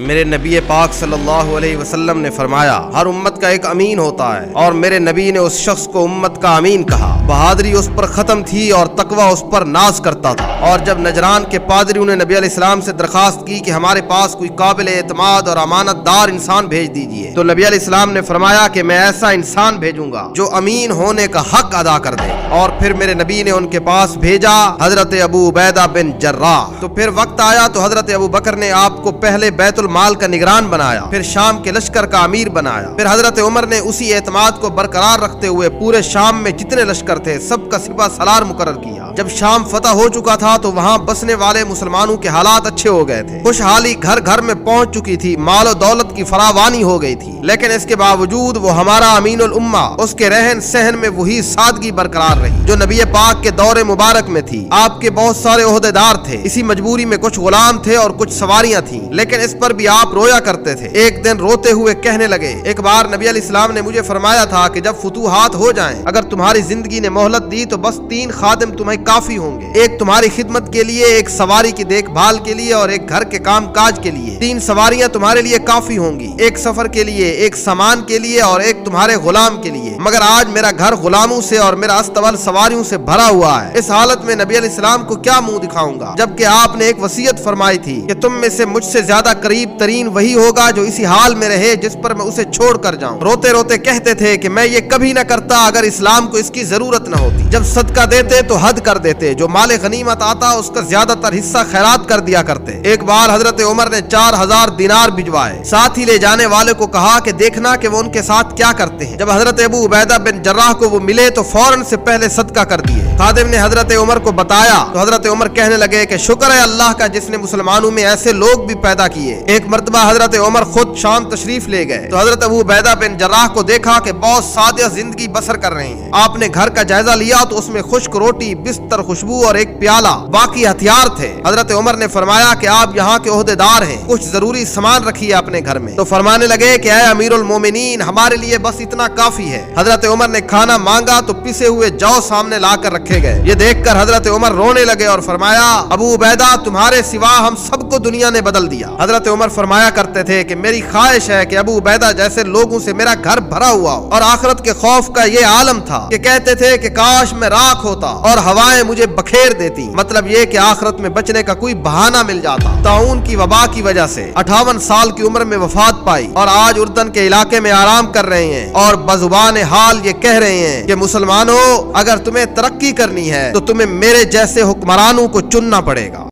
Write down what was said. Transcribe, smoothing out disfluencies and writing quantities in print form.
میرے نبی پاک صلی اللہ علیہ وسلم نے فرمایا ہر امت کا ایک امین ہوتا ہے، اور میرے نبی نے اس شخص کو امت کا امین کہا۔ بہادری اس پر ختم تھی اور تقوی اس پر ناز کرتا تھا۔ اور جب نجران کے پادریوں نے نبی علیہ السلام سے درخواست کی کہ ہمارے پاس کوئی قابل اعتماد اور امانت دار انسان بھیج دیجئے، تو نبی علیہ السلام نے فرمایا کہ میں ایسا انسان بھیجوں گا جو امین ہونے کا حق ادا کر دے۔ اور پھر میرے نبی نے ان کے پاس بھیجا حضرت ابو عبیدہ بن جراح۔ تو پھر وقت آیا تو حضرت ابو بکر نے آپ کو پہلے بیت المال کا نگران بنایا، پھر شام کے لشکر کا امیر بنایا۔ پھر حضرت عمر نے اسی اعتماد کو برقرار رکھتے ہوئے پورے شام میں جتنے لشکر تھے سب کا سپہ سالار مقرر کیا۔ جب شام فتح ہو چکا تھا تو وہاں بسنے والے مسلمانوں کے حالات اچھے ہو گئے تھے، خوشحالی گھر گھر میں پہنچ چکی تھی، مال و دولت کی فراوانی ہو گئی تھی، لیکن اس کے باوجود وہ ہمارا امین الامہ، اس کے رہن سہن میں وہی سادگی برقرار رہی جو نبی پاک کے دور مبارک میں تھی۔ آپ کے بہت سارے عہدیدار تھے، اسی مجبوری میں کچھ غلام تھے اور کچھ سواریاں تھیں، لیکن اس پر بھی آپ رویا کرتے تھے۔ ایک دن روتے ہوئے کہنے لگے، ایک بار نبی علیہ السلام نے مجھے فرمایا تھا کہ جب فتوحات ہو جائیں، اگر تمہاری زندگی نے مہلت دی تو بس 3 خادم تمہیں کافی ہوں گے، ایک تمہاری خدمت کے لیے، ایک سواری کی دیکھ بھال کے لیے اور ایک گھر کے کام کاج کے لیے۔ 3 سواریاں تمہارے لیے کافی ہوں گی، ایک سفر کے لیے، ایک سامان کے لیے اور ایک تمہارے غلام کے لیے۔ مگر آج میرا گھر غلاموں سے اور میرا استبل سواریوں سے بھرا ہوا ہے، اس حالت میں نبی علیہ السلام کو کیا منہ دکھاؤں گا، جبکہ آپ نے ایک وصیت فرمائی تھی کہ تم میں سے مجھ سے زیادہ قریب ترین وہی ہوگا جو اسی حال میں رہے جس پر میں اسے چھوڑ کر جاؤں۔ روتے روتے کہتے تھے کہ میں یہ کبھی نہ کرتا اگر اسلام کو اس کی ضرورت نہ ہوتی۔ جب صدقہ دیتے تو حد کر دیتے، جو مال غنیمت آتا اس کا زیادہ تر حصہ خیرات کر دیا کرتے۔ ایک بار حضرت عمر نے 4000 دینار بھجوائے، ساتھ ہی لے جانے والے کو کہا کہ دیکھنا کہ وہ ان کے ساتھ کیا کرتے ہیں۔ جب حضرت ابو عبیدہ بن جراح کو وہ ملے تو فوراً سے پہلے صدقہ کر دیے۔ خادم نے حضرت عمر کو بتایا تو حضرت عمر کہنے لگے کہ شکر ہے اللہ کا جس نے مسلمانوں میں ایسے لوگ بھی پیدا کیے۔ ایک مرتبہ حضرت عمر خود شام تشریف لے گئے تو حضرت ابو عبیدہ بن جراح کو دیکھا کہ بہت سادہ زندگی بسر کر رہے ہیں۔ آپ نے گھر کا جائزہ لیا تو اس میں خشک روٹی، بستر، خوشبو اور ایک پیالہ، باقی ہتھیار تھے۔ حضرت عمر نے فرمایا کہ آپ یہاں کے عہدیدار ہیں، کچھ ضروری سامان رکھیے اپنے گھر میں۔ تو فرمانے لگے کہ اے امیر المومنین، ہمارے لیے بس اتنا کافی ہے۔ حضرت عمر نے کھانا مانگا تو پسے ہوئے جو سامنے لا کر رکھے گئے۔ یہ دیکھ کر حضرت عمر رونے لگے اور فرمایا ابو عبیدہ تمہارے سوا ہم سب کو دنیا نے بدل دیا۔ حضرت عمر فرمایا کرتے تھے کہ میری خواہش ہے کہ ابو عبیدہ جیسے لوگوں سے میرا گھر بھرا ہوا ہو، اور آخرت کے خوف کا یہ عالم تھا کہ کہتے تھے کہ کاش میں راکھ ہوتا اور ہوائیں مجھے بکھیر دیتی۔ مطلب یہ کہ آخرت میں بچنے کا کوئی بہانہ مل جاتا۔ طاعون کی وبا کی وجہ سے 58 سال کی عمر میں وفات پائی اور آج اردن کے علاقے میں آرام کر رہے ہیں، اور بزبان حال یہ کہہ رہے ہیں کہ مسلمانوں اگر تمہیں ترقی کرنی ہے تو تمہیں میرے جیسے حکمرانوں کو چننا پڑے گا۔